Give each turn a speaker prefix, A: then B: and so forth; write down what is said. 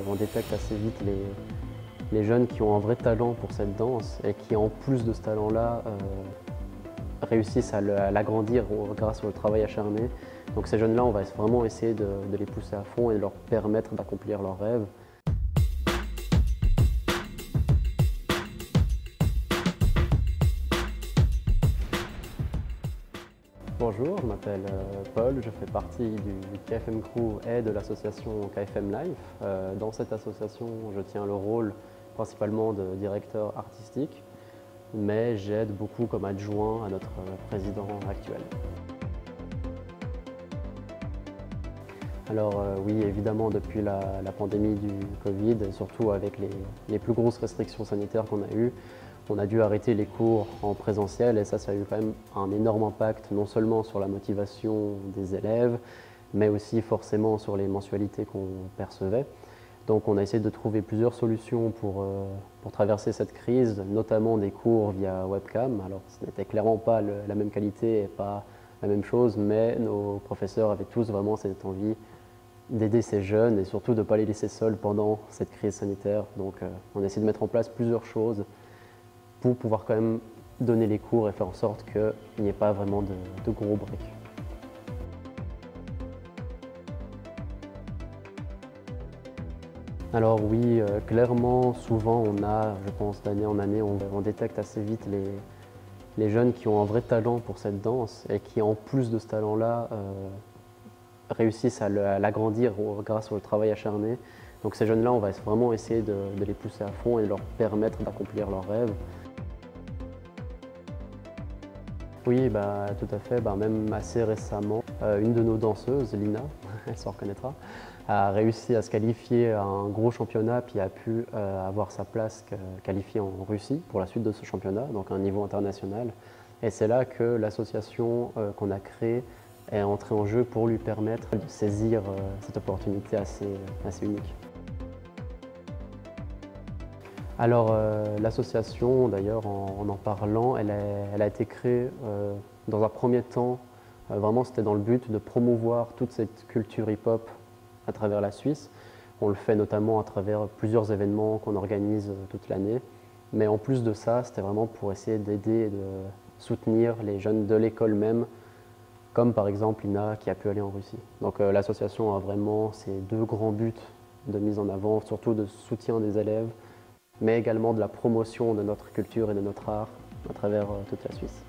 A: On détecte assez vite les jeunes qui ont un vrai talent pour cette danse et qui, en plus de ce talent-là, réussissent à l'agrandir grâce au travail acharné. Donc ces jeunes-là, on va vraiment essayer de les pousser à fond et de leur permettre d'accomplir leurs rêves. Bonjour, je m'appelle Paul, je fais partie du KFM Crew et de l'association KFM Life. Dans cette association, je tiens le rôle principalement de directeur artistique, mais j'aide beaucoup comme adjoint à notre président actuel. Alors oui, évidemment, depuis la pandémie du Covid, et surtout avec les plus grosses restrictions sanitaires qu'on a eues, on a dû arrêter les cours en présentiel et ça a eu quand même un énorme impact, non seulement sur la motivation des élèves, mais aussi forcément sur les mensualités qu'on percevait. Donc on a essayé de trouver plusieurs solutions pour traverser cette crise, notamment des cours via webcam. Alors ce n'était clairement pas la même qualité et pas la même chose, mais nos professeurs avaient tous vraiment cette envie d'aider ces jeunes et surtout de ne pas les laisser seuls pendant cette crise sanitaire. Donc on a essayé de mettre en place plusieurs choses pour pouvoir quand même donner les cours et faire en sorte qu'il n'y ait pas vraiment de gros breaks. Alors oui, clairement, souvent je pense d'année en année, on détecte assez vite les jeunes qui ont un vrai talent pour cette danse et qui, en plus de ce talent-là, réussissent à l'agrandir grâce au travail acharné. Donc ces jeunes-là, on va vraiment essayer de les pousser à fond et de leur permettre d'accomplir leurs rêves. Oui, tout à fait. Même assez récemment, une de nos danseuses, Lina, elle s'en reconnaîtra, a réussi à se qualifier à un gros championnat puis a pu avoir sa place qualifiée en Russie pour la suite de ce championnat, donc à un niveau international. Et c'est là que l'association qu'on a créée est entrée en jeu pour lui permettre de saisir cette opportunité assez unique. Alors l'association, d'ailleurs, en parlant, elle a été créée dans un premier temps, vraiment c'était dans le but de promouvoir toute cette culture hip-hop à travers la Suisse. On le fait notamment à travers plusieurs événements qu'on organise toute l'année. Mais en plus de ça, c'était vraiment pour essayer d'aider et de soutenir les jeunes de l'école même, comme par exemple Ina qui a pu aller en Russie. Donc l'association a vraiment ces deux grands buts de mise en avant, surtout de soutien des élèves, mais également de la promotion de notre culture et de notre art à travers toute la Suisse.